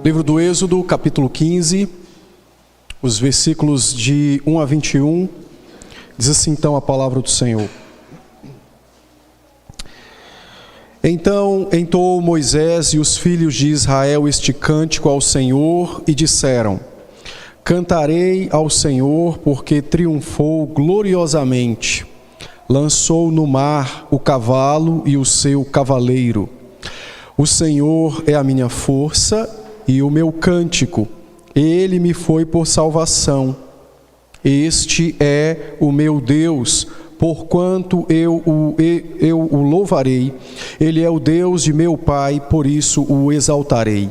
Livro do Êxodo, capítulo 15, os versículos de 1 a 21, diz assim então a palavra do Senhor. Então entoou Moisés e os filhos de Israel este cântico ao Senhor e disseram: Cantarei ao Senhor porque triunfou gloriosamente, lançou no mar o cavalo e o seu cavaleiro. O Senhor é a minha força e o meu cântico, ele me foi por salvação. Este é o meu Deus, porquanto eu o louvarei. Ele é o Deus de meu pai, por isso o exaltarei.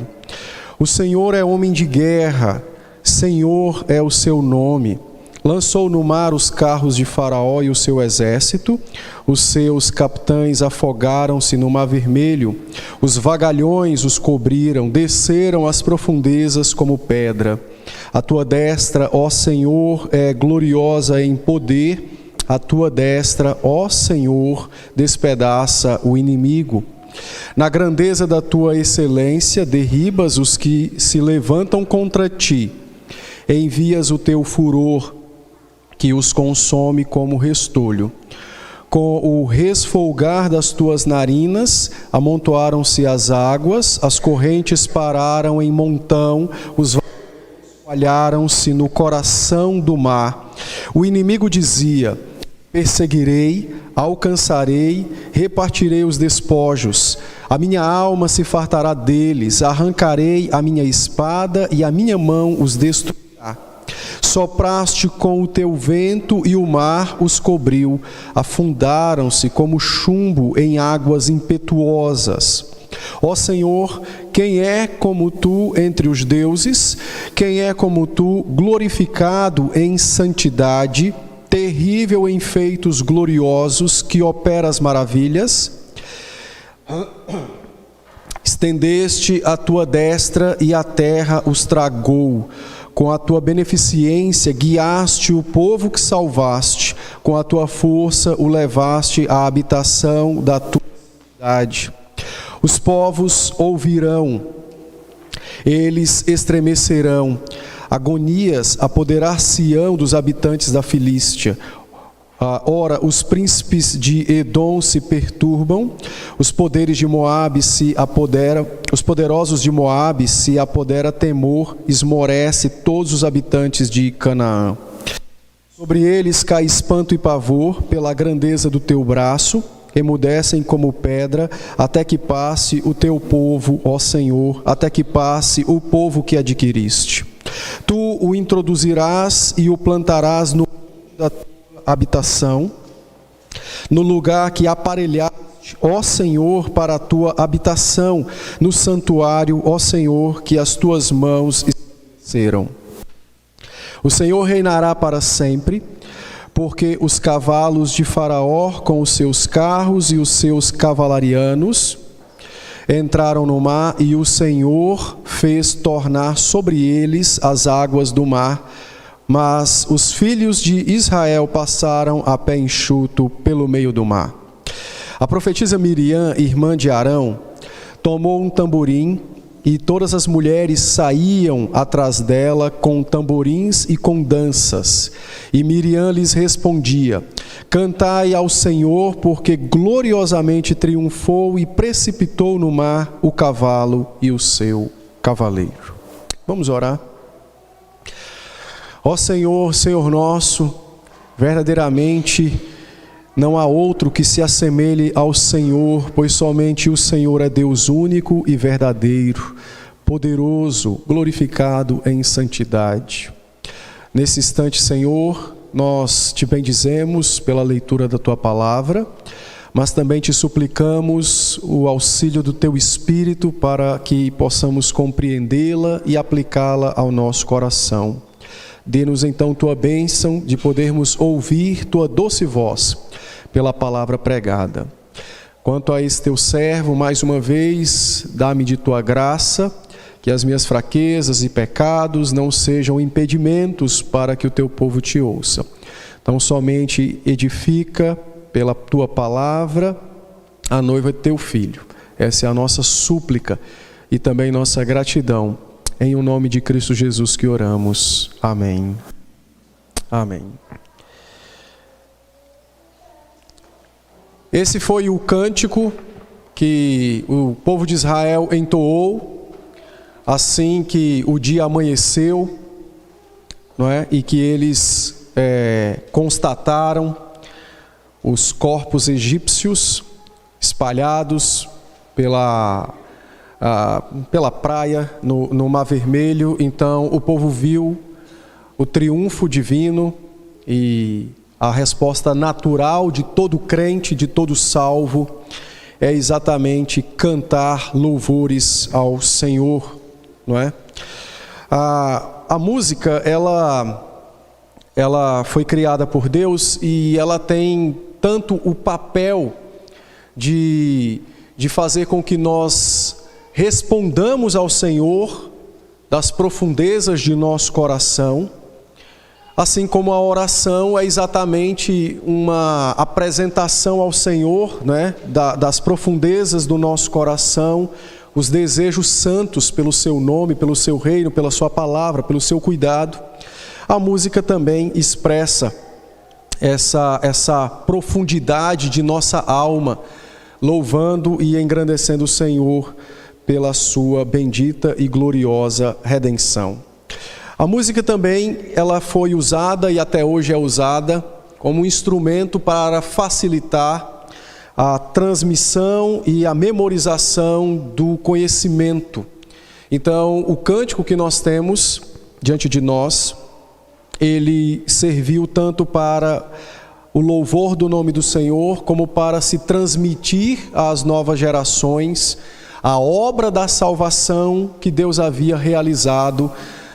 O Senhor é homem de guerra, Senhor é o seu nome. Lançou no mar os carros de Faraó e o seu exército, os seus capitães afogaram-se no mar vermelho, os vagalhões os cobriram, desceram às profundezas como pedra. A tua destra, ó Senhor, é gloriosa em poder, a tua destra, ó Senhor, despedaça o inimigo. Na grandeza da tua excelência, derribas os que se levantam contra ti, envias o teu furor, que os consome como restolho. Com o resfolgar das tuas narinas, amontoaram-se as águas, as correntes pararam em montão, os vasos espalharam-se no coração do mar. O inimigo dizia: perseguirei, alcançarei, repartirei os despojos. A minha alma se fartará deles, arrancarei a minha espada e a minha mão os destruirá. Sopraste com o teu vento e o mar os cobriu, afundaram-se como chumbo em águas impetuosas. Ó Senhor, quem é como tu entre os deuses? Quem é como tu, glorificado em santidade, terrível em feitos gloriosos, que opera as maravilhas? Estendeste a tua destra e a terra os tragou. Com a tua beneficência guiaste o povo que salvaste, com a tua força o levaste à habitação da tua cidade. Os povos ouvirão, eles estremecerão, agonias apoderar-se-ão dos habitantes da Filístia. Ora, os príncipes de Edom se perturbam, os poderes de Moabe se apoderam, os poderosos de Moabe se apodera temor, esmorece todos os habitantes de Canaã. Sobre eles cai espanto e pavor pela grandeza do teu braço, emudecem como pedra, até que passe o teu povo, ó Senhor, até que passe o povo que adquiriste. Tu o introduzirás e o plantarás no da tua habitação, no lugar que aparelhaste, ó Senhor, para a tua habitação, no santuário, ó Senhor, que as tuas mãos estabeleceram. O Senhor reinará para sempre, porque os cavalos de Faraó, com os seus carros e os seus cavalarianos, entraram no mar, e o Senhor fez tornar sobre eles as águas do mar. Mas os filhos de Israel passaram a pé enxuto pelo meio do mar. A profetisa Miriam, irmã de Arão, tomou um tamborim, e todas as mulheres saíam atrás dela com tamborins e com danças. E Miriam lhes respondia: Cantai ao Senhor, porque gloriosamente triunfou e precipitou no mar o cavalo e o seu cavaleiro. Vamos orar. Ó Senhor, Senhor nosso, verdadeiramente não há outro que se assemelhe ao Senhor, pois somente o Senhor é Deus único e verdadeiro, poderoso, glorificado em santidade. Nesse instante, Senhor, nós te bendizemos pela leitura da tua palavra, mas também te suplicamos o auxílio do teu Espírito para que possamos compreendê-la e aplicá-la ao nosso coração. Dê-nos então tua bênção de podermos ouvir tua doce voz pela palavra pregada. Quanto a esse teu servo, mais uma vez, dá-me de tua graça, que as minhas fraquezas e pecados não sejam impedimentos para que o teu povo te ouça. Então somente edifica pela tua palavra a noiva de teu filho. Essa é a nossa súplica e também nossa gratidão. Em o nome de Cristo Jesus que oramos. Amém. Amém. Esse foi o cântico que o povo de Israel entoou assim que o dia amanheceu, não é? E que eles constataram os corpos egípcios espalhados pela praia no Mar Vermelho. Então o povo viu o triunfo divino, e a resposta natural de todo crente, de todo salvo, é exatamente cantar louvores ao Senhor, não é? A música, ela foi criada por Deus, e ela tem tanto o papel de fazer com que nós respondamos ao Senhor das profundezas de nosso coração, assim como a oração é exatamente uma apresentação ao Senhor, né, das profundezas do nosso coração, os desejos santos pelo seu nome, pelo seu reino, pela sua palavra, pelo seu cuidado. A música também expressa essa profundidade de nossa alma, louvando e engrandecendo o Senhor pela sua bendita e gloriosa redenção. A música também, ela foi usada e até hoje é usada como instrumento para facilitar a transmissão e a memorização do conhecimento. Então, o cântico que nós temos diante de nós, ele serviu tanto para o louvor do nome do Senhor, como para se transmitir às novas gerações a obra da salvação que Deus havia realizado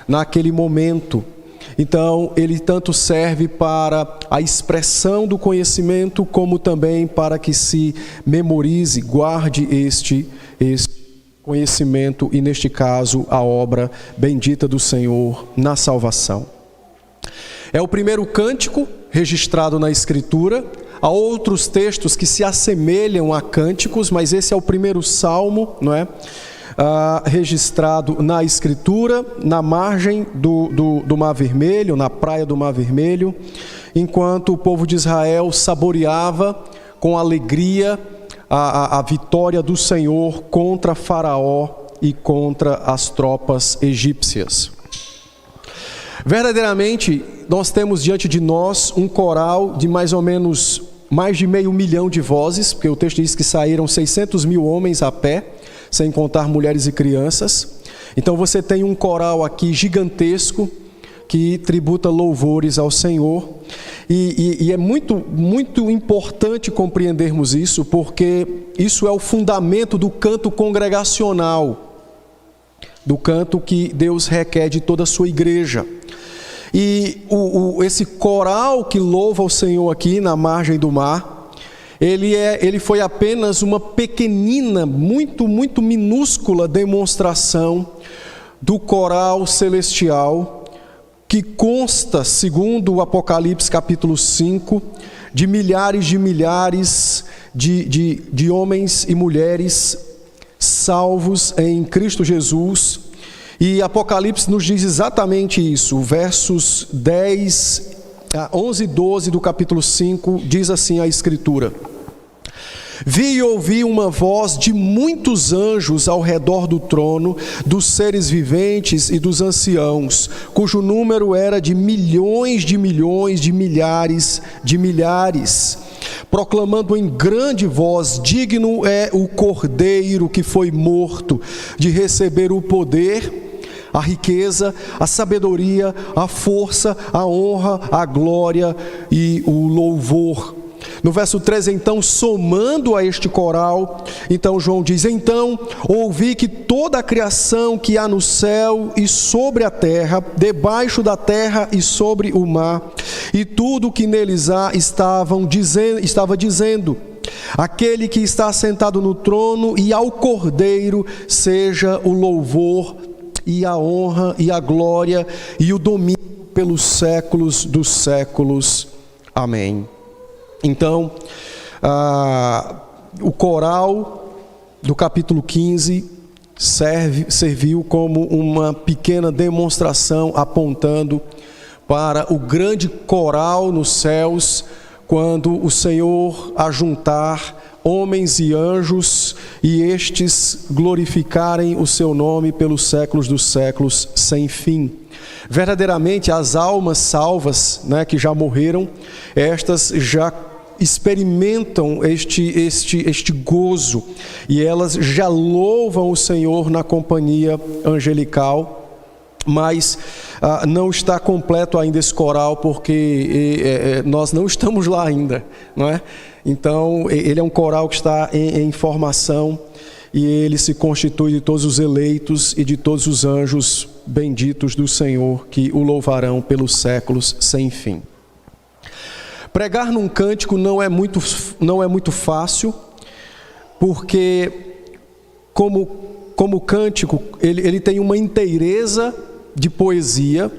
naquele momento. Então, ele tanto serve para a expressão do conhecimento, como também para que se memorize, guarde este conhecimento, e neste caso, a obra bendita do Senhor na salvação. É o primeiro cântico registrado na Escritura. Há outros textos que se assemelham a cânticos, mas esse é o primeiro salmo, não é? Registrado na Escritura, na margem do Mar Vermelho, na praia do Mar Vermelho, enquanto o povo de Israel saboreava com alegria a vitória do Senhor contra Faraó e contra as tropas egípcias. Verdadeiramente, nós temos diante de nós um coral de mais ou menos mais de 500 mil de vozes, porque o texto diz que saíram 600 mil homens a pé, sem contar mulheres e crianças. Então você tem um coral aqui gigantesco que tributa louvores ao Senhor, e é muito, muito importante compreendermos isso, porque isso é o fundamento do canto congregacional, do canto que Deus requer de toda a sua igreja. E esse coral que louva o Senhor aqui na margem do mar, ele foi apenas uma pequenina, muito, muito minúscula demonstração do coral celestial, que consta, segundo o Apocalipse capítulo 5, de milhares de homens e mulheres salvos em Cristo Jesus. E Apocalipse nos diz exatamente isso. Versos 11 e 12 do capítulo 5, diz assim a Escritura: Vi e ouvi uma voz de muitos anjos ao redor do trono, dos seres viventes e dos anciãos, cujo número era de milhões, de milhares, proclamando em grande voz: digno é o Cordeiro que foi morto de receber o poder, a riqueza, a sabedoria, a força, a honra, a glória e o louvor. No verso 13, então, somando a este coral, então João diz: então ouvi que toda a criação que há no céu e sobre a terra, debaixo da terra e sobre o mar, e tudo que neles há, estava dizendo: aquele que está sentado no trono e ao Cordeiro seja o louvor e a honra e a glória e o domínio pelos séculos dos séculos. Amém. Então, o coral do capítulo 15 serviu como uma pequena demonstração apontando para o grande coral nos céus, quando o Senhor ajuntar homens e anjos e estes glorificarem o seu nome pelos séculos dos séculos sem fim. Verdadeiramente as almas salvas, que já morreram, estas já experimentam este gozo e elas já louvam o Senhor na companhia angelical. Mas não está completo ainda esse coral, porque nós não estamos lá ainda, não é? Então, ele é um coral que está em formação e ele se constitui de todos os eleitos e de todos os anjos benditos do Senhor, que o louvarão pelos séculos sem fim. Pregar num cântico não é muito fácil, porque como cântico, ele tem uma inteireza de poesia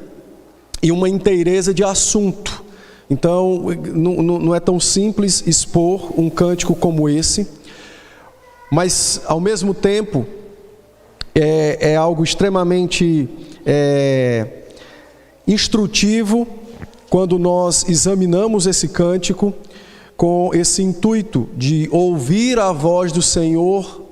e uma inteireza de assunto. Então, não é tão simples expor um cântico como esse, mas, ao mesmo tempo, é algo extremamente instrutivo quando nós examinamos esse cântico com esse intuito de ouvir a voz do Senhor,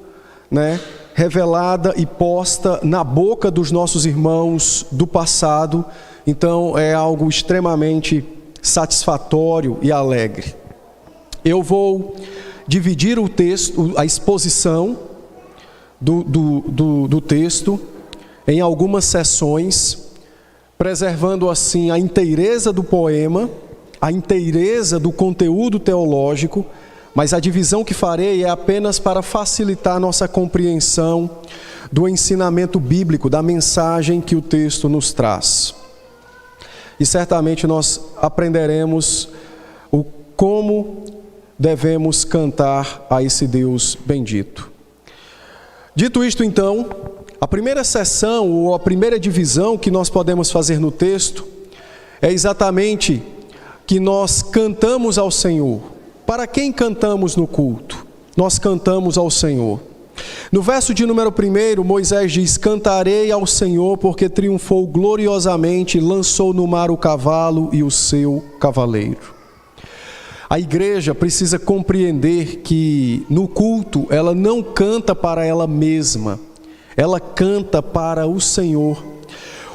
revelada e posta na boca dos nossos irmãos do passado. Então é algo extremamente satisfatório e alegre. Eu vou dividir o texto, a exposição do texto em algumas sessões, preservando assim a inteireza do poema, a inteireza do conteúdo teológico, mas a divisão que farei é apenas para facilitar nossa compreensão do ensinamento bíblico, da mensagem que o texto nos traz. E certamente nós aprenderemos como devemos cantar a esse Deus bendito. Dito isto, então, a primeira seção, ou a primeira divisão que nós podemos fazer no texto, é exatamente que nós cantamos ao Senhor. Para quem cantamos no culto? Nós cantamos ao Senhor. No verso de número 1, Moisés diz: cantarei ao Senhor porque triunfou gloriosamente, lançou no mar o cavalo e o seu cavaleiro. A igreja precisa compreender que no culto ela não canta para ela mesma, ela canta para o Senhor.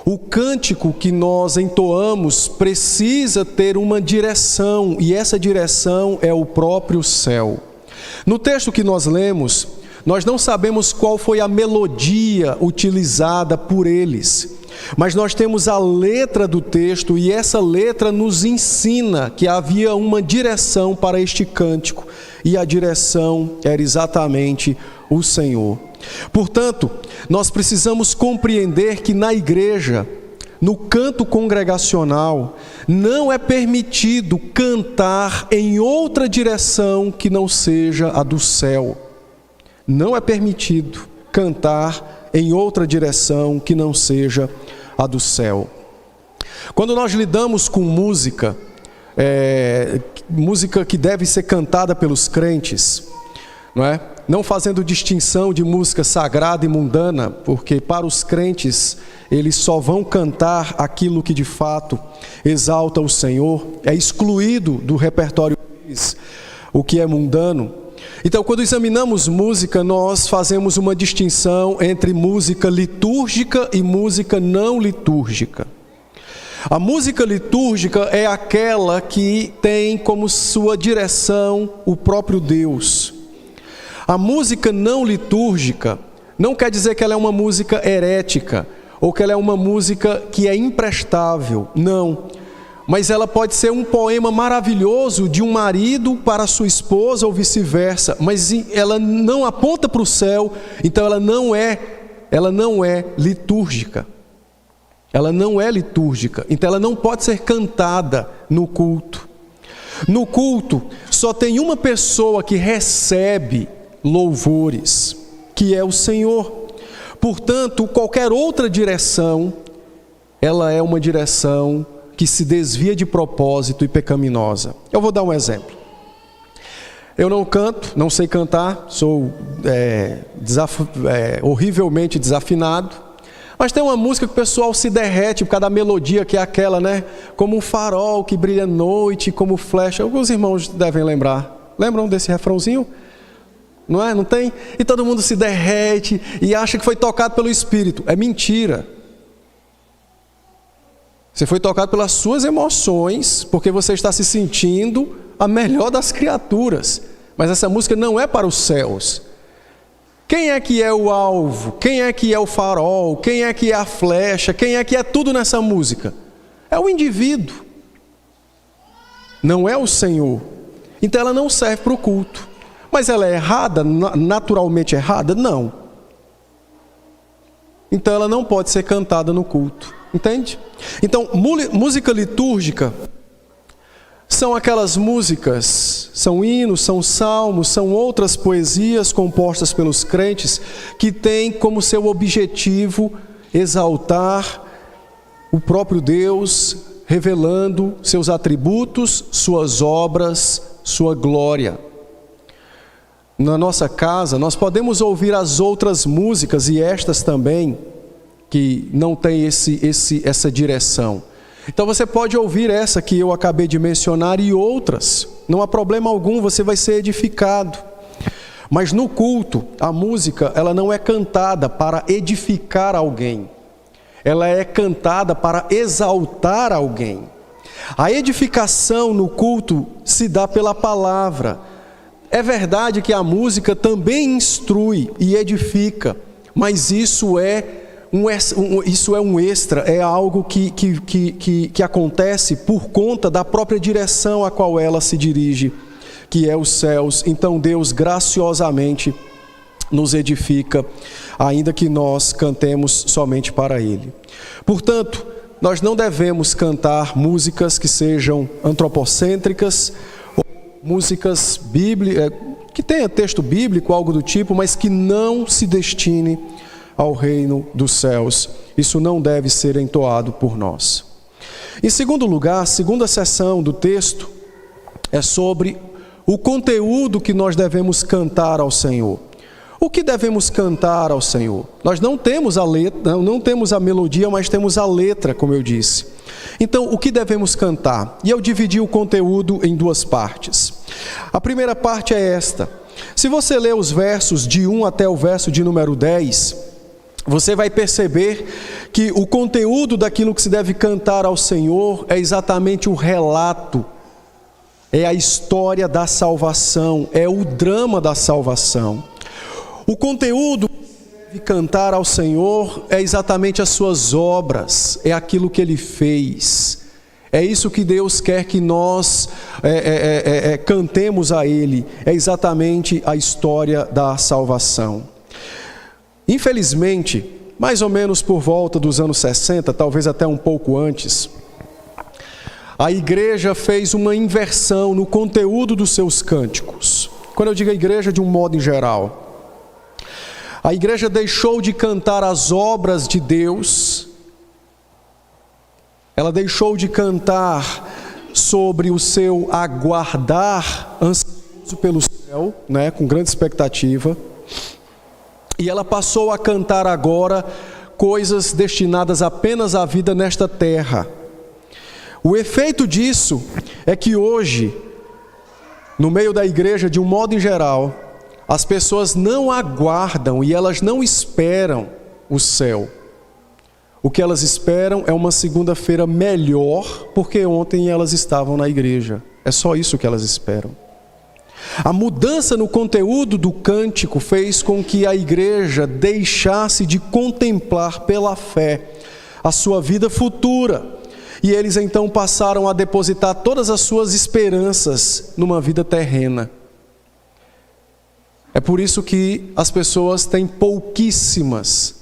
O cântico que nós entoamos precisa ter uma direção, e essa direção é o próprio céu. No texto que nós lemos, nós não sabemos qual foi a melodia utilizada por eles, mas nós temos a letra do texto, e essa letra nos ensina que havia uma direção para este cântico, e a direção era exatamente o Senhor. Portanto, nós precisamos compreender que na igreja, no canto congregacional, não é permitido cantar em outra direção que não seja a do céu. Não é permitido cantar em outra direção que não seja a do céu. Quando nós lidamos com música, música que deve ser cantada pelos crentes, não fazendo distinção de música sagrada e mundana, porque para os crentes eles só vão cantar aquilo que de fato exalta o Senhor, é excluído do repertório deles o que é mundano. Então, quando examinamos música, nós fazemos uma distinção entre música litúrgica e música não litúrgica. A música litúrgica é aquela que tem como sua direção o próprio Deus. A música não litúrgica não quer dizer que ela é uma música herética, ou que ela é uma música que é imprestável, não. Mas ela pode ser um poema maravilhoso de um marido para sua esposa ou vice-versa, mas ela não aponta para o céu, então ela não é litúrgica. Ela não é litúrgica, então ela não pode ser cantada no culto. No culto, só tem uma pessoa que recebe louvores, que é o Senhor. Portanto, qualquer outra direção, ela é uma direção que se desvia de propósito e pecaminosa. Eu vou dar um exemplo. Eu não canto, não sei cantar, sou horrivelmente desafinado. Mas tem uma música que o pessoal se derrete por causa da melodia, que é aquela, né? Como um farol que brilha à noite, como flecha. Alguns irmãos devem lembrar. Lembram desse refrãozinho? Não é? Não tem? E todo mundo se derrete e acha que foi tocado pelo Espírito. É mentira. Você foi tocado pelas suas emoções, porque você está se sentindo a melhor das criaturas. Mas essa música não é para os céus. Quem é que é o alvo? Quem é que é o farol? Quem é que é a flecha? Quem é que é tudo nessa música? É o indivíduo. Não é o Senhor. Então ela não serve para o culto. Mas ela é errada? Naturalmente errada? Não. Então ela não pode ser cantada no culto. Entende? Então, música litúrgica são aquelas músicas, são hinos, são salmos, são outras poesias compostas pelos crentes que têm como seu objetivo exaltar o próprio Deus, revelando seus atributos, suas obras, sua glória. Na nossa casa, nós podemos ouvir as outras músicas e estas também, que não tem essa direção. Então você pode ouvir essa que eu acabei de mencionar e outras. Não há problema algum, você vai ser edificado. Mas no culto, a música, ela não é cantada para edificar alguém. Ela é cantada para exaltar alguém. A edificação no culto se dá pela palavra. É verdade que a música também instrui e edifica, mas isso é um extra, é algo que acontece por conta da própria direção a qual ela se dirige, que é os céus. Então Deus graciosamente nos edifica, ainda que nós cantemos somente para Ele. Portanto, nós não devemos cantar músicas que sejam antropocêntricas, ou músicas bíblicas, que tenha texto bíblico, algo do tipo, mas que não se destine ao reino dos céus. Isso não deve ser entoado por nós. Em segundo lugar, a segunda seção do texto é sobre o conteúdo que nós devemos cantar ao Senhor. O que devemos cantar ao Senhor? Nós não temos a letra, não temos a melodia, mas temos a letra, como eu disse. Então, o que devemos cantar? E eu dividi o conteúdo em duas partes. A primeira parte é esta. Se você ler os versos de 1 até o verso de número 10, você vai perceber que o conteúdo daquilo que se deve cantar ao Senhor é exatamente o relato, é a história da salvação, é o drama da salvação. O conteúdo que se deve cantar ao Senhor é exatamente as suas obras, é aquilo que Ele fez. É isso que Deus quer que nós cantemos a Ele, é exatamente a história da salvação. Infelizmente, mais ou menos por volta dos anos 60, talvez até um pouco antes, a igreja fez uma inversão no conteúdo dos seus cânticos. Quando eu digo a igreja, de um modo em geral, a igreja deixou de cantar as obras de Deus, ela deixou de cantar sobre o seu aguardar ansioso pelo céu, né, com grande expectativa, e ela passou a cantar agora coisas destinadas apenas à vida nesta terra. O efeito disso é que hoje, no meio da igreja, de um modo em geral, as pessoas não aguardam e elas não esperam o céu. O que elas esperam é uma segunda-feira melhor, porque ontem elas estavam na igreja. É só isso que elas esperam. A mudança no conteúdo do cântico fez com que a igreja deixasse de contemplar pela fé a sua vida futura. E eles então passaram a depositar todas as suas esperanças numa vida terrena. É por isso que as pessoas têm pouquíssimas,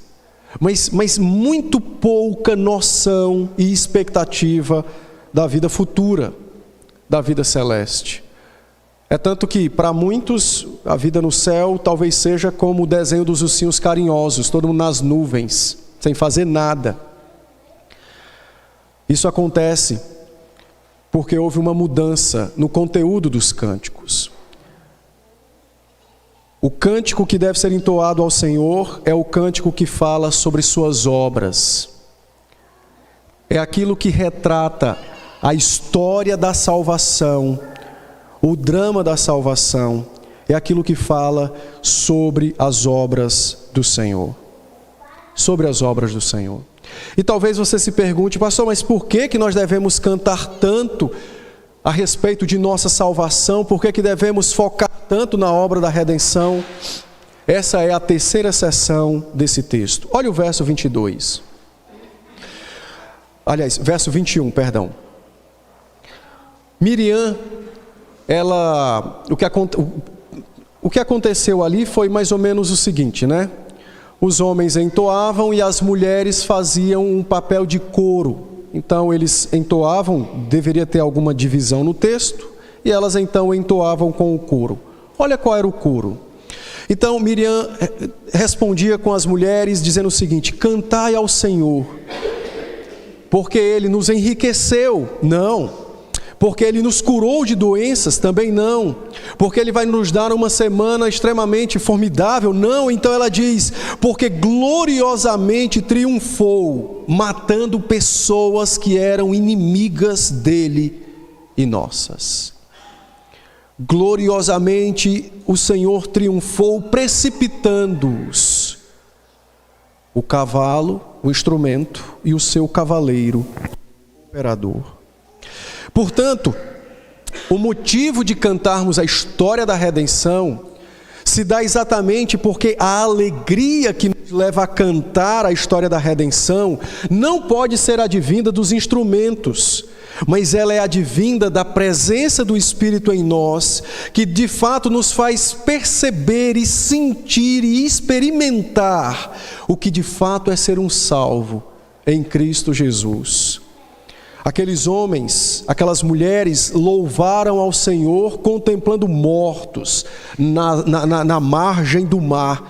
mas muito pouca noção e expectativa da vida futura, da vida celeste. É tanto que, para muitos, a vida no céu talvez seja como o desenho dos ursinhos carinhosos, todo mundo nas nuvens, sem fazer nada. Isso acontece porque houve uma mudança no conteúdo dos cânticos. O cântico que deve ser entoado ao Senhor é o cântico que fala sobre suas obras. É aquilo que retrata a história da salvação, o drama da salvação. É aquilo que fala sobre as obras do Senhor. Sobre as obras do Senhor. E talvez você se pergunte, pastor, mas por que nós devemos cantar tanto a respeito de nossa salvação? Por que devemos focar tanto na obra da redenção? Essa é a terceira seção desse texto. Olha o verso 22. Aliás, verso 21, perdão. Miriam, o que aconteceu ali foi mais ou menos o seguinte, né? Os homens entoavam e as mulheres faziam um papel de coro. Então eles entoavam, deveria ter alguma divisão no texto, e elas então entoavam com o coro. Olha qual era o coro. Então Miriam respondia com as mulheres dizendo o seguinte: cantai ao Senhor, porque Ele nos enriqueceu. Não. Porque Ele nos curou de doenças? Também não. Porque Ele vai nos dar uma semana extremamente formidável? Não. Então ela diz, porque gloriosamente triunfou, matando pessoas que eram inimigas dEle e nossas. Gloriosamente o Senhor triunfou, precipitando-os. O cavalo, o instrumento, e o seu cavaleiro, o operador. Portanto, o motivo de cantarmos a história da redenção se dá exatamente porque a alegria que nos leva a cantar a história da redenção não pode ser advinda dos instrumentos, mas ela é advinda da presença do Espírito em nós, que de fato nos faz perceber e sentir e experimentar o que de fato é ser um salvo em Cristo Jesus. Aqueles homens, aquelas mulheres louvaram ao Senhor contemplando mortos na margem do mar.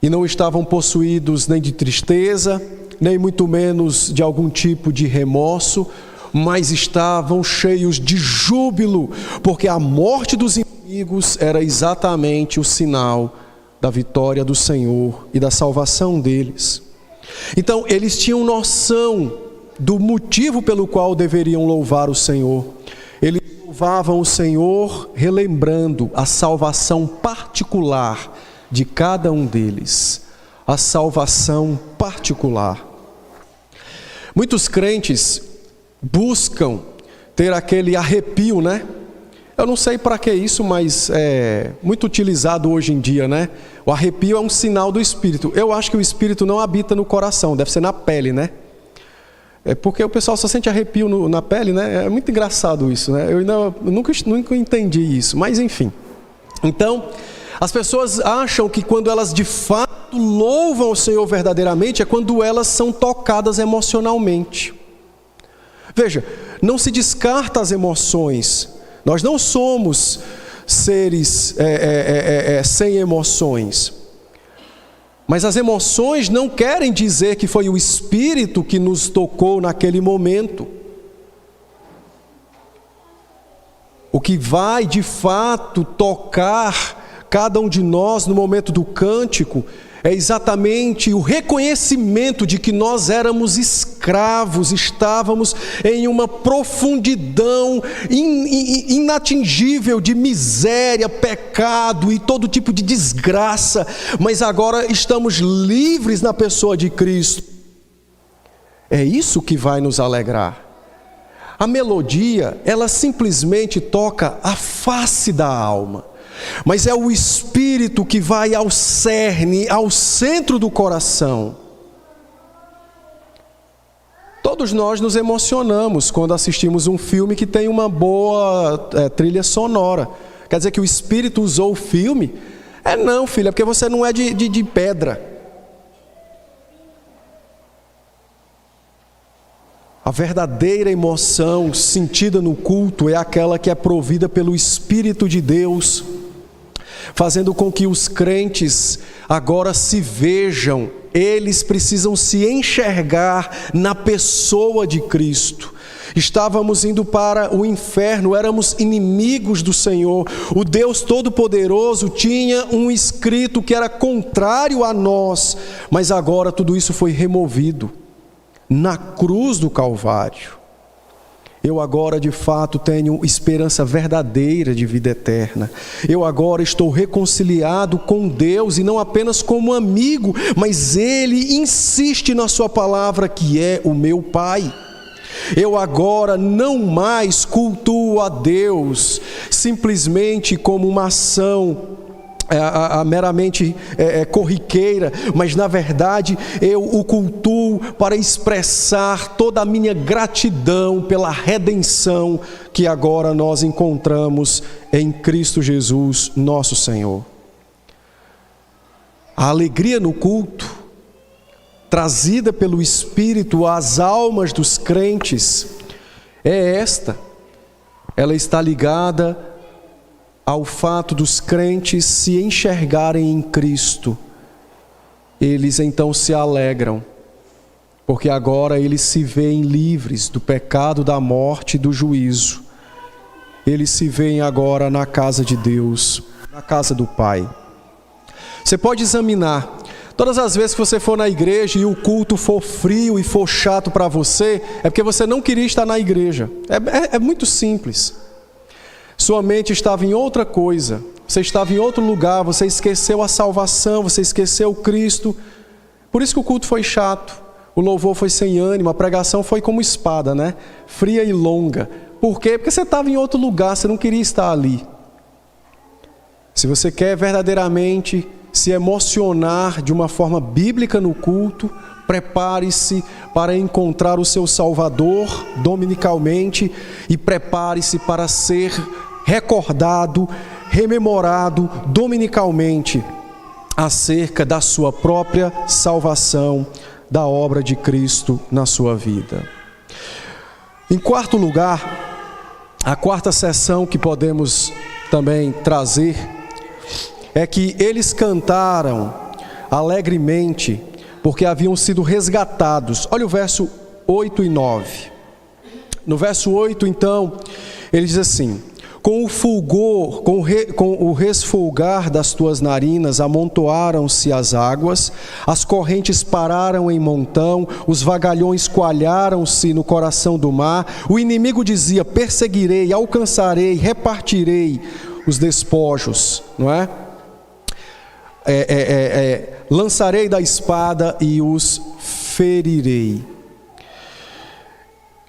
E não estavam possuídos nem de tristeza, nem muito menos de algum tipo de remorso, mas estavam cheios de júbilo, porque a morte dos inimigos era exatamente o sinal da vitória do Senhor e da salvação deles. Então, eles tinham noção do motivo pelo qual deveriam louvar o Senhor. Eles louvavam o Senhor relembrando a salvação particular de cada um deles. A salvação particular. Muitos crentes buscam ter aquele arrepio, né? Eu não sei para que isso, mas é muito utilizado hoje em dia, né? O arrepio é um sinal do Espírito. Eu acho que o Espírito não habita no coração, deve ser na pele, né? É porque o pessoal só sente arrepio na pele, né? É muito engraçado isso, né? Eu nunca entendi isso, mas enfim. Então, as pessoas acham que quando elas de fato louvam o Senhor verdadeiramente, é quando elas são tocadas emocionalmente. Veja, não se descarta as emoções. Nós não somos seres sem emoções. Mas as emoções não querem dizer que foi o Espírito que nos tocou naquele momento. O que vai de fato tocar cada um de nós no momento do cântico é exatamente o reconhecimento de que nós éramos escravos, estávamos em uma profundidão inatingível de miséria, pecado e todo tipo de desgraça, mas agora estamos livres na pessoa de Cristo. É isso que vai nos alegrar. A melodia, ela simplesmente toca a face da alma. Mas é o Espírito que vai ao cerne, ao centro do coração. Todos nós nos emocionamos quando assistimos um filme que tem uma boa trilha sonora. Quer dizer que o Espírito usou o filme? Não, filho, é porque você não é de pedra. A verdadeira emoção sentida no culto é aquela que é provida pelo Espírito de Deus, fazendo com que os crentes agora se vejam, eles precisam se enxergar na pessoa de Cristo. Estávamos indo para o inferno, éramos inimigos do Senhor. O Deus Todo-Poderoso tinha um escrito que era contrário a nós, mas agora tudo isso foi removido na cruz do Calvário. Eu agora de fato tenho esperança verdadeira de vida eterna. Eu agora estou reconciliado com Deus e não apenas como amigo, mas Ele insiste na sua palavra que é o meu Pai. Eu agora não mais cultuo a Deus simplesmente como uma ação meramente corriqueira, mas na verdade eu o cultuo para expressar toda a minha gratidão pela redenção que agora nós encontramos em Cristo Jesus, nosso Senhor. A alegria no culto, trazida pelo Espírito às almas dos crentes, é esta. Ela está ligada ao fato dos crentes se enxergarem em Cristo. Eles então se alegram, porque agora eles se veem livres do pecado, da morte e do juízo. Eles se veem agora na casa de Deus, na casa do Pai. Você pode examinar, todas as vezes que você for na igreja e o culto for frio e for chato para você, é porque você não queria estar na igreja. É muito simples. Sua mente estava em outra coisa, você estava em outro lugar, você esqueceu a salvação, você esqueceu Cristo. Por isso que o culto foi chato, o louvor foi sem ânimo, a pregação foi como espada, né? Fria e longa. Por quê? Porque você estava em outro lugar, você não queria estar ali. Se você quer verdadeiramente se emocionar de uma forma bíblica no culto, prepare-se para encontrar o seu Salvador dominicalmente e prepare-se para ser recordado, rememorado dominicalmente acerca da sua própria salvação, da obra de Cristo na sua vida. Em quarto lugar, a quarta seção que podemos também trazer é que eles cantaram alegremente porque haviam sido resgatados. Olha o verso 8 e 9. No verso 8, então, ele diz assim: com o fulgor, com o resfolgar das tuas narinas, amontoaram-se as águas, as correntes pararam em montão, os vagalhões coalharam-se no coração do mar. O inimigo dizia: perseguirei, alcançarei, repartirei os despojos, não é? Lançarei da espada e os ferirei.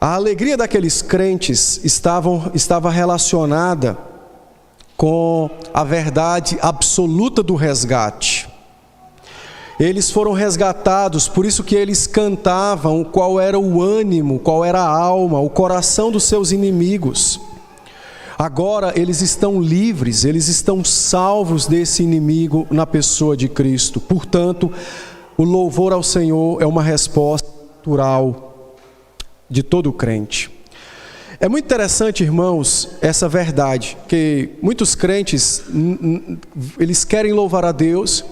A alegria daqueles crentes estava relacionada com a verdade absoluta do resgate. Eles foram resgatados, por isso que eles cantavam qual era o ânimo, qual era a alma, o coração dos seus inimigos. Agora eles estão livres, eles estão salvos desse inimigo na pessoa de Cristo. Portanto, o louvor ao Senhor é uma resposta natural de todo crente. É muito interessante, irmãos, essa verdade, que muitos crentes, eles querem louvar a Deus,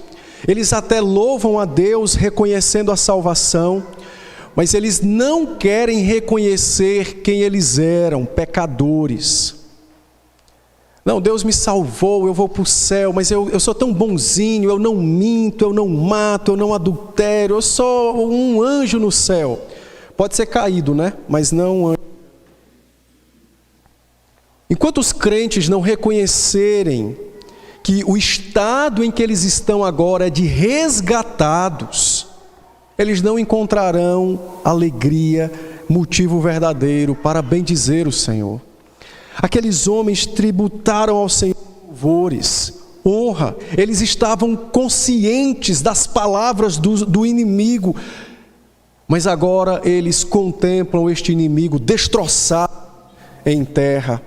eles até louvam a Deus reconhecendo a salvação, mas eles não querem reconhecer quem eles eram, pecadores. Não, Deus me salvou, eu vou para o céu, mas eu sou tão bonzinho, eu não minto, eu não mato, eu não adultero, eu sou um anjo no céu. Pode ser caído, né? Mas não anjo. Enquanto os crentes não reconhecerem que o estado em que eles estão agora é de resgatados, eles não encontrarão alegria, motivo verdadeiro para bendizer o Senhor. Aqueles homens tributaram ao Senhor louvores, honra, eles estavam conscientes das palavras do inimigo, mas agora eles contemplam este inimigo destroçado em terra,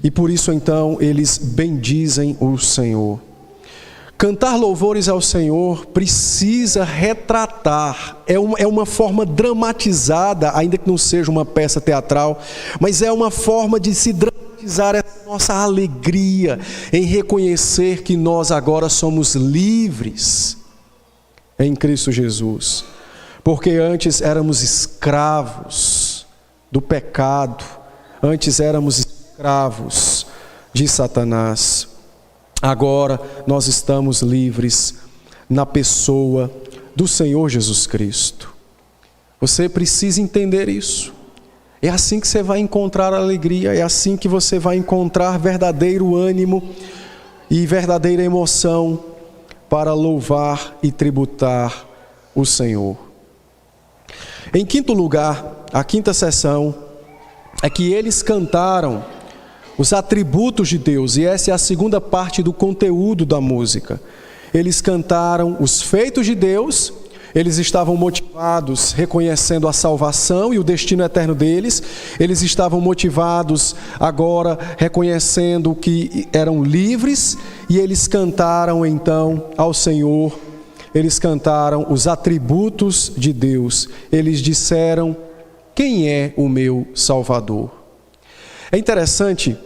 e por isso então eles bendizem o Senhor. Cantar louvores ao Senhor precisa retratar, é uma forma dramatizada, ainda que não seja uma peça teatral, mas é uma forma de se dramatizar essa nossa alegria em reconhecer que nós agora somos livres em Cristo Jesus, porque antes éramos escravos do pecado. Antes éramos escravos de Satanás. Agora nós estamos livres na pessoa do Senhor Jesus Cristo. Você precisa entender isso. É assim que você vai encontrar alegria, é assim que você vai encontrar verdadeiro ânimo e verdadeira emoção para louvar e tributar o Senhor. Em quinto lugar, a quinta seção é que eles cantaram os atributos de Deus, e essa é a segunda parte do conteúdo da música. Eles cantaram os feitos de Deus. Eles estavam motivados reconhecendo a salvação e o destino eterno deles. Eles estavam motivados agora reconhecendo que eram livres, e eles cantaram então ao Senhor. Eles cantaram os atributos de Deus. Eles disseram: quem é o meu Salvador? É interessante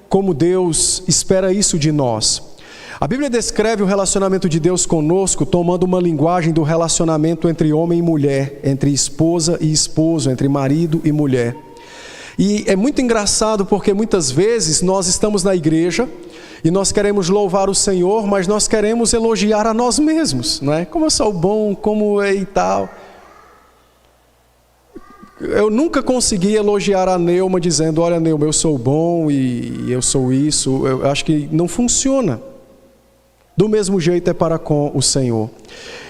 como Deus espera isso de nós. A Bíblia descreve o relacionamento de Deus conosco tomando uma linguagem do relacionamento entre homem e mulher, entre esposa e esposo, entre marido e mulher. E é muito engraçado porque muitas vezes nós estamos na igreja e nós queremos louvar o Senhor, mas nós queremos elogiar a nós mesmos, não é? Como eu sou bom, como é e tal. Eu nunca consegui elogiar a Neuma dizendo: olha, Neuma, eu sou bom e eu sou isso. Eu acho que não funciona. Do mesmo jeito é para com o Senhor.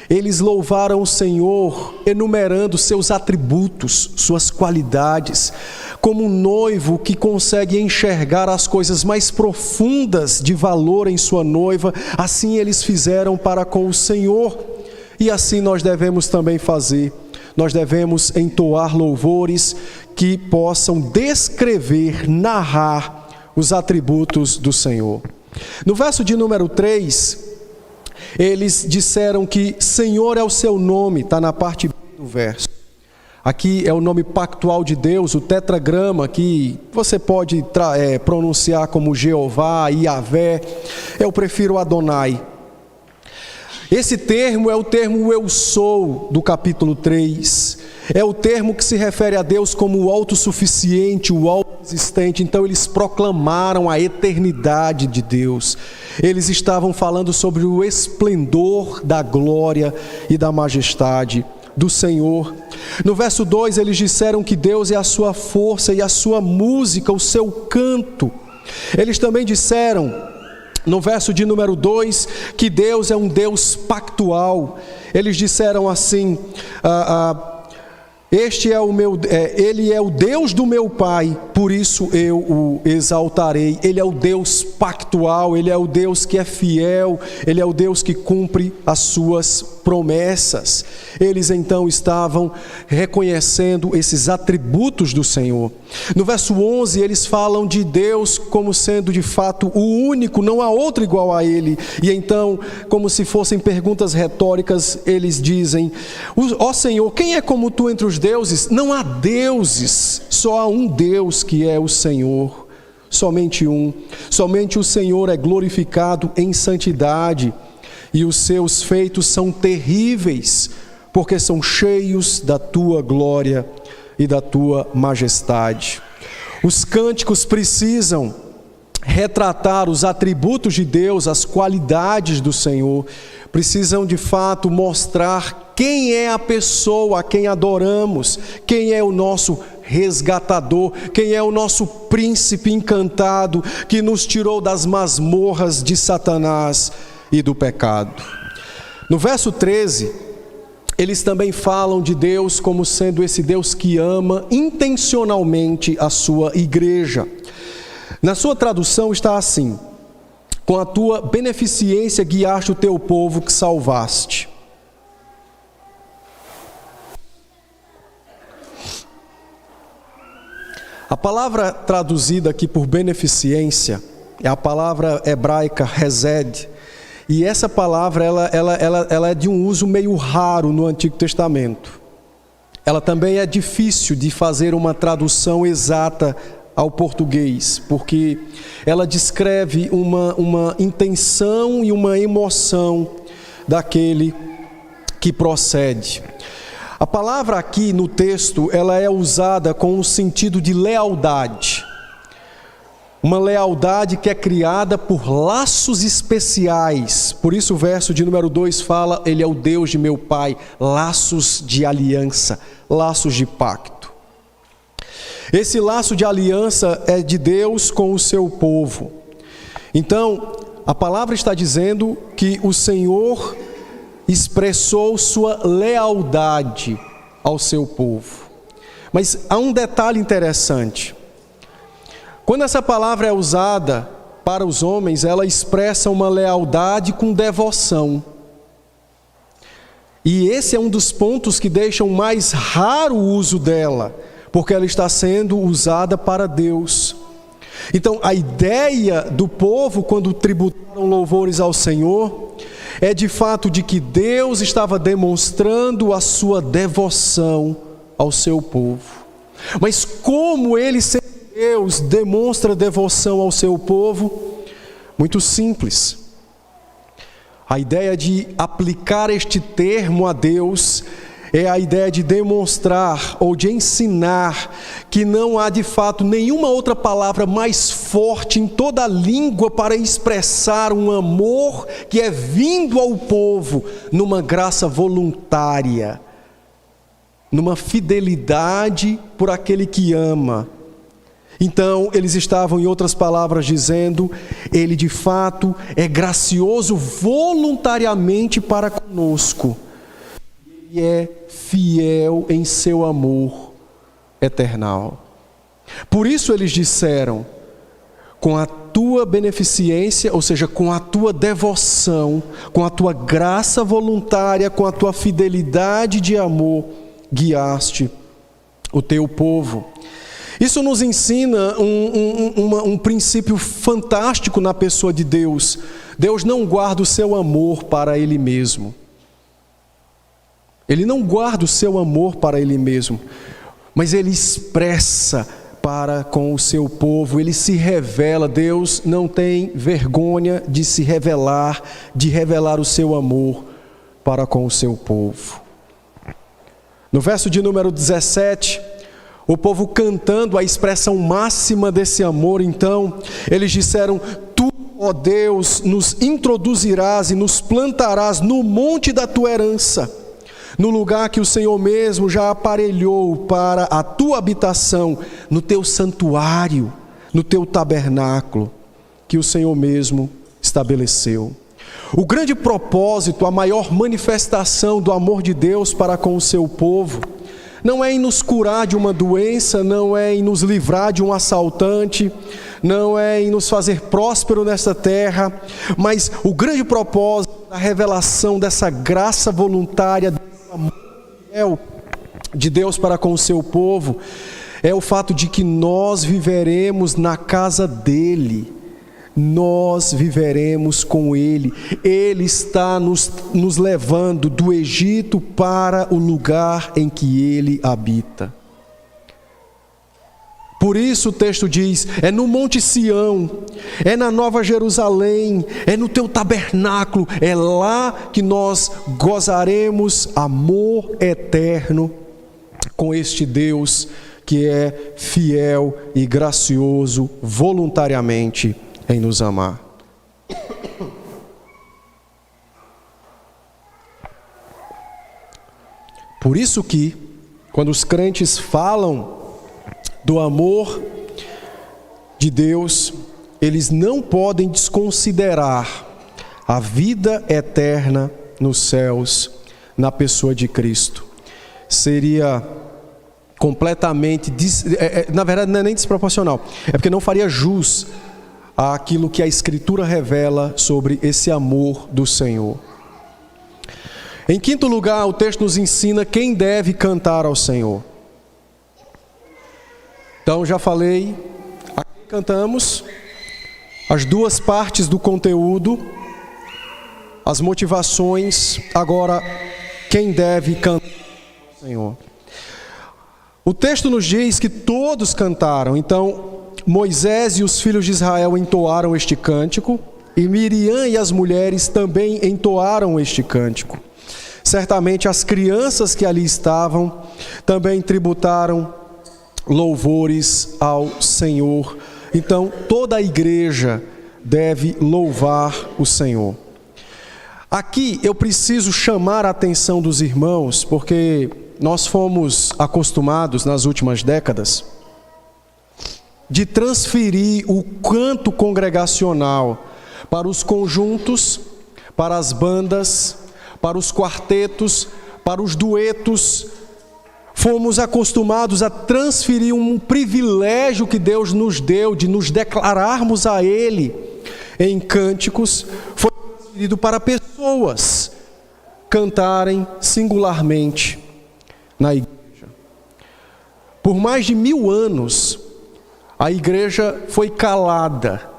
Eles louvaram o Senhor enumerando seus atributos, suas qualidades, como um noivo que consegue enxergar as coisas mais profundas de valor em sua noiva. Assim eles fizeram para com o Senhor, e assim nós devemos também fazer. Nós devemos entoar louvores que possam descrever, narrar os atributos do Senhor. No verso de número 3, eles disseram que Senhor é o seu nome, está na parte B do verso. Aqui é o nome pactual de Deus, o tetragrama, que você pode pronunciar como Jeová, Yahvé. Eu prefiro Adonai. Esse termo é o termo eu sou do capítulo 3. É o termo que se refere a Deus como o autossuficiente, o autoexistente. Então eles proclamaram a eternidade de Deus. Eles estavam falando sobre o esplendor da glória e da majestade do Senhor. No verso 2 eles disseram que Deus é a sua força e a sua música, o seu canto. Eles também disseram, no verso de número 2, que Deus é um Deus pactual. Eles disseram assim: Ele é o Deus do meu Pai, por isso eu o exaltarei. Ele é o Deus pactual, Ele é o Deus que é fiel, Ele é o Deus que cumpre as suas promessas. Eles então estavam reconhecendo esses atributos do Senhor. No verso 11 eles falam de Deus como sendo de fato o único, não há outro igual a Ele. E então, como se fossem perguntas retóricas, eles dizem: ó Senhor, quem é como Tu entre os deuses? Não há deuses, só há um Deus que é o Senhor, somente um. Somente o Senhor é glorificado em santidade, e os seus feitos são terríveis, porque são cheios da Tua glória e da Tua majestade. Os cânticos precisam retratar os atributos de Deus, as qualidades do Senhor, precisam de fato mostrar quem é a pessoa a quem adoramos, quem é o nosso resgatador, quem é o nosso príncipe encantado que nos tirou das masmorras de Satanás e do pecado. No verso 13, eles também falam de Deus como sendo esse Deus que ama intencionalmente a sua igreja. Na sua tradução está assim: com a tua beneficência guiaste o teu povo que salvaste. A palavra traduzida aqui por beneficência é a palavra hebraica hesed. E essa palavra ela é de um uso meio raro no Antigo Testamento. Ela também é difícil de fazer uma tradução exata ao português, porque ela descreve uma intenção e uma emoção daquele que procede. A palavra aqui no texto, ela é usada com o sentido de lealdade. Uma lealdade que é criada por laços especiais. Por isso o verso de número 2 fala, Ele é o Deus de meu pai, laços de aliança, laços de pacto. Esse laço de aliança é de Deus com o seu povo. Então, a palavra está dizendo que o Senhor expressou sua lealdade ao seu povo. Mas há um detalhe interessante. Quando essa palavra é usada para os homens, ela expressa uma lealdade com devoção. E esse é um dos pontos que deixam mais raro o uso dela, porque ela está sendo usada para Deus. Então, a ideia do povo, quando tributaram louvores ao Senhor, é de fato de que Deus estava demonstrando a sua devoção ao seu povo. Mas como Ele, sendo Deus, demonstra devoção ao seu povo? Muito simples. A ideia de aplicar este termo a Deus é a ideia de demonstrar ou de ensinar que não há de fato nenhuma outra palavra mais forte em toda a língua para expressar um amor que é vindo ao povo numa graça voluntária, numa fidelidade por aquele que ama. Então, eles estavam, em outras palavras, dizendo, Ele de fato é gracioso voluntariamente para conosco. E é fiel em seu amor eternal. Por isso eles disseram, com a tua beneficência, ou seja, com a tua devoção, com a tua graça voluntária, com a tua fidelidade de amor, guiaste o teu povo. Isso nos ensina um princípio fantástico na pessoa de Deus. Deus não guarda o seu amor para Ele mesmo. Ele não guarda o seu amor para Ele mesmo, mas Ele expressa para com o seu povo, Ele se revela. Deus não tem vergonha de se revelar, de revelar o seu amor para com o seu povo. No verso de número 17, o povo cantando a expressão máxima desse amor, então, eles disseram, Tu, ó Deus, nos introduzirás e nos plantarás no monte da tua herança, no lugar que o Senhor mesmo já aparelhou para a tua habitação, no teu santuário, no teu tabernáculo, que o Senhor mesmo estabeleceu. O grande propósito, a maior manifestação do amor de Deus para com o seu povo, não é em nos curar de uma doença, não é em nos livrar de um assaltante, não é em nos fazer próspero nesta terra, mas o grande propósito da revelação dessa graça voluntária, amor fiel de Deus para com o seu povo, é o fato de que nós viveremos na casa dEle, nós viveremos com Ele. Ele está nos levando do Egito para o lugar em que Ele habita. Por isso o texto diz, é no Monte Sião, é na Nova Jerusalém, é no teu tabernáculo, é lá que nós gozaremos amor eterno com este Deus que é fiel e gracioso voluntariamente em nos amar. Por isso que, quando os crentes falam do amor de Deus, eles não podem desconsiderar a vida eterna nos céus, na pessoa de Cristo. Seria completamente, na verdade não é nem desproporcional, é porque não faria jus àquilo que a Escritura revela sobre esse amor do Senhor. Em quinto lugar, o texto nos ensina quem deve cantar ao Senhor. Então, já falei, aqui cantamos as duas partes do conteúdo, as motivações. Agora, quem deve cantar ao Senhor? O texto nos diz que todos cantaram. Então, Moisés e os filhos de Israel entoaram este cântico, e Miriam e as mulheres também entoaram este cântico. Certamente as crianças que ali estavam também tributaram louvores ao Senhor. Então, toda a igreja deve louvar o Senhor. Aqui eu preciso chamar a atenção dos irmãos, porque nós fomos acostumados nas últimas décadas de transferir o canto congregacional para os conjuntos, para as bandas, para os quartetos, para os duetos. Fomos acostumados a transferir um privilégio que Deus nos deu de nos declararmos a Ele em cânticos, foi transferido para pessoas cantarem singularmente na igreja. Por mais de 1000 anos, a igreja foi calada.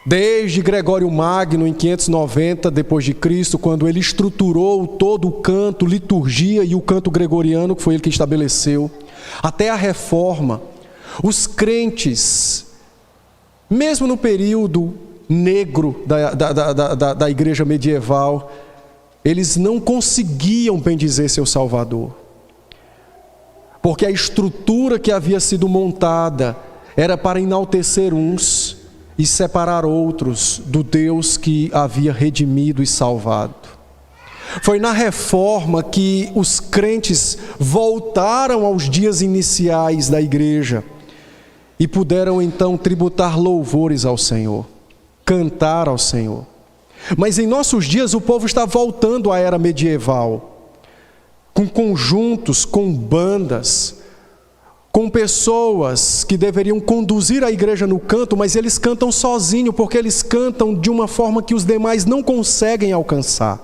Desde Gregório Magno, em 590 depois de Cristo, quando ele estruturou todo o canto, liturgia e o canto gregoriano, que foi ele que estabeleceu, até a Reforma, os crentes, mesmo no período negro da igreja medieval, eles não conseguiam bendizer seu Salvador, porque a estrutura que havia sido montada era para enaltecer uns e separar outros do Deus que havia redimido e salvado. Foi na Reforma que os crentes voltaram aos dias iniciais da igreja e puderam então tributar louvores ao Senhor, cantar ao Senhor. Mas em nossos dias o povo está voltando à era medieval, com conjuntos, com bandas, com pessoas que deveriam conduzir a igreja no canto, mas eles cantam sozinhos, porque eles cantam de uma forma que os demais não conseguem alcançar,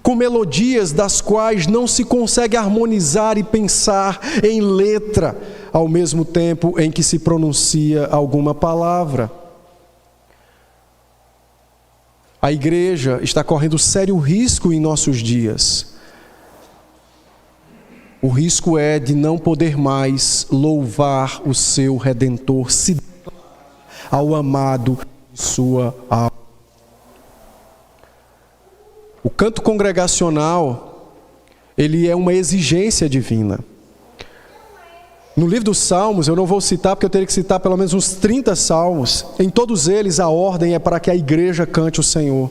com melodias das quais não se consegue harmonizar e pensar em letra, ao mesmo tempo em que se pronuncia alguma palavra. A igreja está correndo sério risco em nossos dias. O risco é de não poder mais louvar o seu Redentor, se declarar ao amado de sua alma. O canto congregacional, ele é uma exigência divina. No livro dos Salmos, eu não vou citar, porque eu teria que citar pelo menos uns 30 salmos. Em todos eles a ordem é para que a igreja cante o Senhor.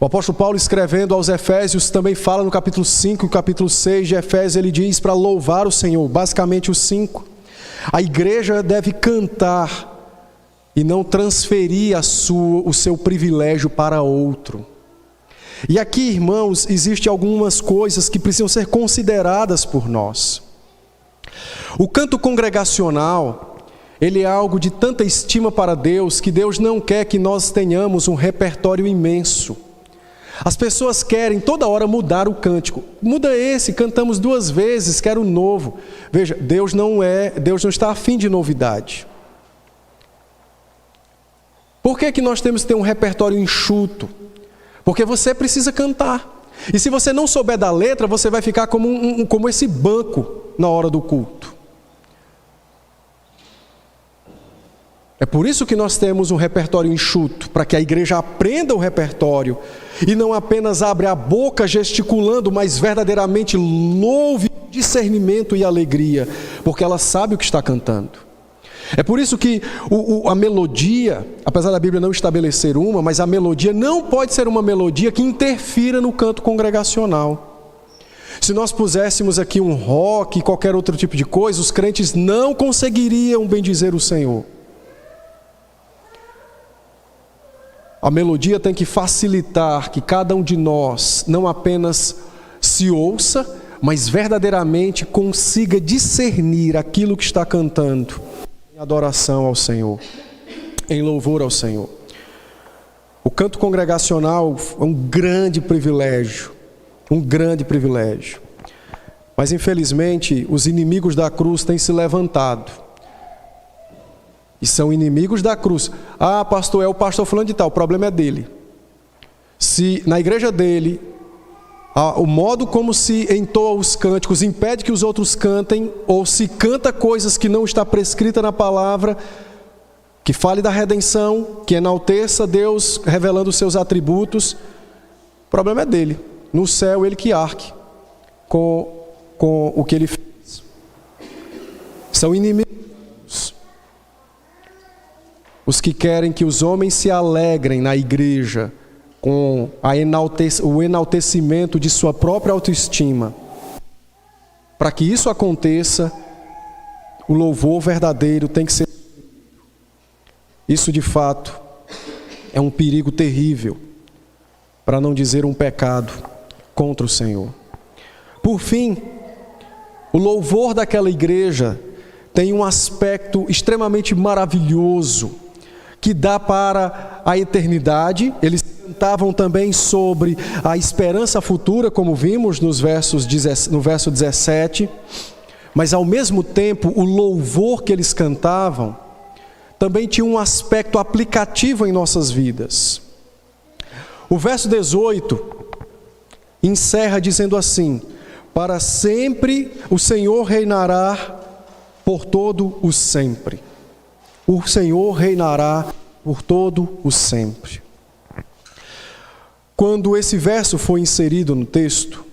O apóstolo Paulo, escrevendo aos Efésios, também fala no capítulo 5 e capítulo 6 de Efésios, ele diz para louvar o Senhor, basicamente os 5. A igreja deve cantar e não transferir o seu privilégio para outro. E aqui, irmãos, existem algumas coisas que precisam ser consideradas por nós. O canto congregacional, ele é algo de tanta estima para Deus, que Deus não quer que nós tenhamos um repertório imenso. As pessoas querem toda hora mudar o cântico. Muda esse, cantamos 2 vezes, quero um novo. Veja, Deus não está afim de novidade. Por que nós temos que ter um repertório enxuto? Porque você precisa cantar. E se você não souber da letra, você vai ficar como esse banco na hora do culto. É por isso que nós temos um repertório enxuto, para que a igreja aprenda o repertório e não apenas abre a boca gesticulando, mas verdadeiramente louve discernimento e alegria, porque ela sabe o que está cantando. É por isso que a melodia, apesar da Bíblia não estabelecer uma, mas a melodia não pode ser uma melodia que interfira no canto congregacional. Se nós puséssemos aqui um rock, qualquer outro tipo de coisa, os crentes não conseguiriam bendizer o Senhor. A melodia tem que facilitar que cada um de nós não apenas se ouça, mas verdadeiramente consiga discernir aquilo que está cantando em adoração ao Senhor, em louvor ao Senhor. O canto congregacional é um grande privilégio, mas infelizmente os inimigos da cruz têm se levantado. E são inimigos da cruz. Ah, pastor, é o pastor fulano de tal, o problema é dele. Se na igreja dele, o modo como se entoa os cânticos impede que os outros cantem, ou se canta coisas que não está prescrita na palavra, que fale da redenção, que enalteça Deus revelando os seus atributos, O problema é dele. No céu, ele que arque com o que ele fez. São inimigos os que querem que os homens se alegrem na igreja com o enaltecimento de sua própria autoestima. Para que isso aconteça, o louvor verdadeiro tem que ser. Isso de fato é um perigo terrível, para não dizer um pecado contra o Senhor. Por fim, o louvor daquela igreja tem um aspecto extremamente maravilhoso, que dá para a eternidade. Eles cantavam também sobre a esperança futura, como vimos no verso 17, mas ao mesmo tempo o louvor que eles cantavam também tinha um aspecto aplicativo em nossas vidas. O verso 18 encerra dizendo assim: para sempre o Senhor reinará por todo o sempre. O Senhor reinará por todo o sempre. Quando esse verso foi inserido no texto,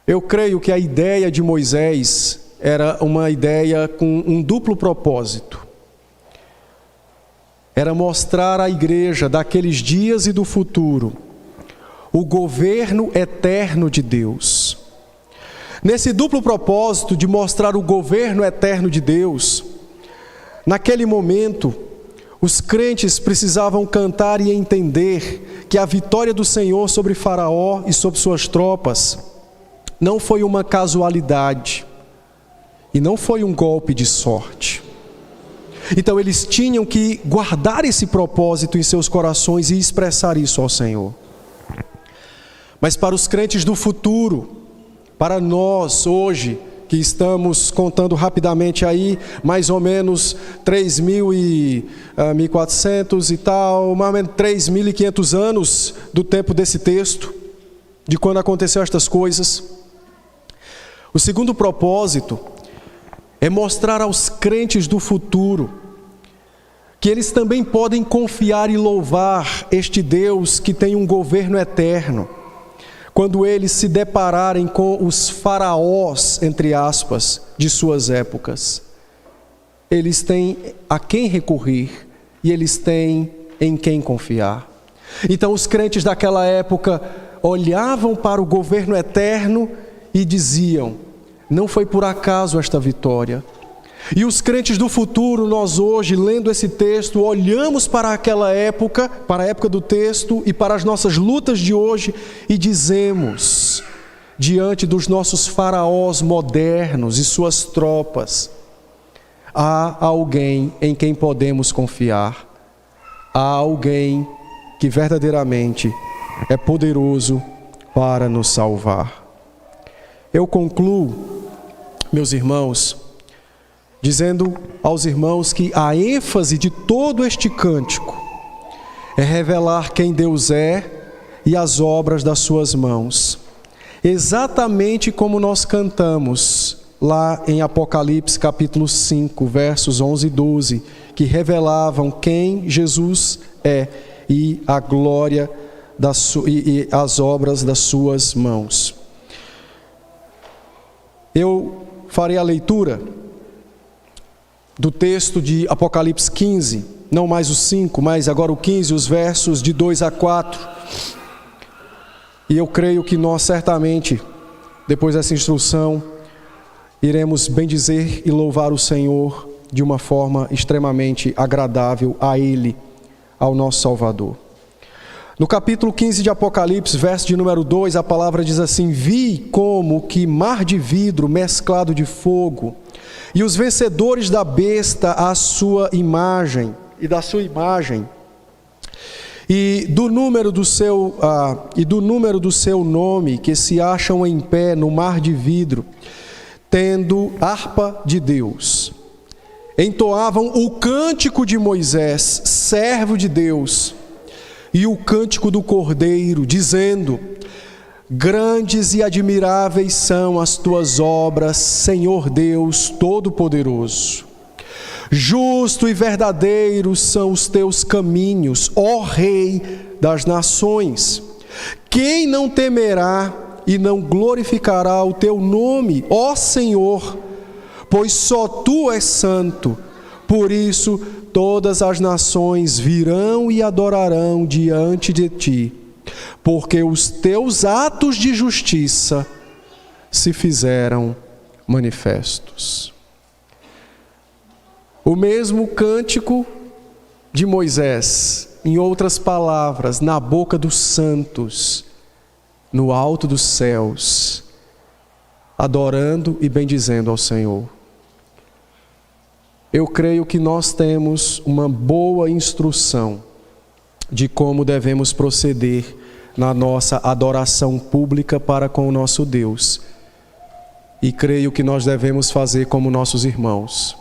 eu creio que a ideia de Moisés era uma ideia com um duplo propósito. Era mostrar à igreja daqueles dias e do futuro o governo eterno de Deus. Nesse duplo propósito de mostrar o governo eterno de Deus, naquele momento, os crentes precisavam cantar e entender que a vitória do Senhor sobre Faraó e sobre suas tropas não foi uma casualidade e não foi um golpe de sorte. Então eles tinham que guardar esse propósito em seus corações e expressar isso ao Senhor. Mas para os crentes do futuro, para nós hoje, que estamos contando rapidamente aí, mais ou menos 3.400 e tal, mais ou menos 3.500 anos do tempo desse texto, de quando aconteceu estas coisas. O segundo propósito é mostrar aos crentes do futuro que eles também podem confiar e louvar este Deus que tem um governo eterno, quando eles se depararem com os faraós, entre aspas, de suas épocas. Eles têm a quem recorrer e eles têm em quem confiar. Então os crentes daquela época olhavam para o governo eterno e diziam: não foi por acaso esta vitória. E os crentes do futuro, nós hoje, lendo esse texto, olhamos para aquela época, para a época do texto e para as nossas lutas de hoje e dizemos, diante dos nossos faraós modernos e suas tropas: há alguém em quem podemos confiar, há alguém que verdadeiramente é poderoso para nos salvar. Eu concluo, meus irmãos, dizendo aos irmãos que a ênfase de todo este cântico é revelar quem Deus é e as obras das suas mãos. Exatamente como nós cantamos lá em Apocalipse capítulo 5, versos 11 e 12, que revelavam quem Jesus é e a glória e as obras das suas mãos. Eu farei a leitura do texto de Apocalipse 15, não mais o 5, mas agora o 15, os versos de 2 a 4. E eu creio que nós certamente, depois dessa instrução, iremos bendizer e louvar o Senhor de uma forma extremamente agradável a Ele, ao nosso Salvador. No capítulo 15 de Apocalipse, verso de número 2, a palavra diz assim: vi como que mar de vidro mesclado de fogo, e os vencedores da besta à sua imagem, e da sua imagem, e do número do seu nome, que se acham em pé no mar de vidro, tendo harpa de Deus, entoavam o cântico de Moisés, servo de Deus, e o cântico do Cordeiro, dizendo: grandes e admiráveis são as tuas obras, Senhor Deus Todo-Poderoso. Justo e verdadeiro são os teus caminhos, ó Rei das nações. Quem não temerá e não glorificará o teu nome, ó Senhor? Pois só tu és santo. Por isso todas as nações virão e adorarão diante de ti, porque os teus atos de justiça se fizeram manifestos. O mesmo cântico de Moisés, em outras palavras, na boca dos santos, no alto dos céus, adorando e bendizendo ao Senhor. Eu creio que nós temos uma boa instrução de como devemos proceder na nossa adoração pública para com o nosso Deus. E creio que nós devemos fazer como nossos irmãos.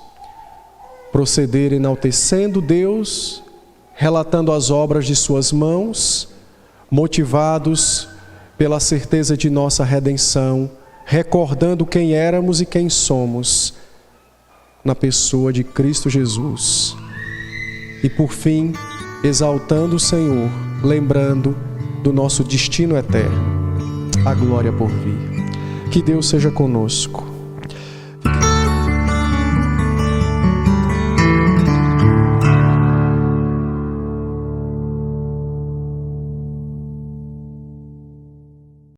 Proceder enaltecendo Deus, relatando as obras de suas mãos, motivados pela certeza de nossa redenção, recordando quem éramos e quem somos, na pessoa de Cristo Jesus. E por fim, exaltando o Senhor, lembrando do nosso destino eterno, a glória por vir. Que Deus seja conosco.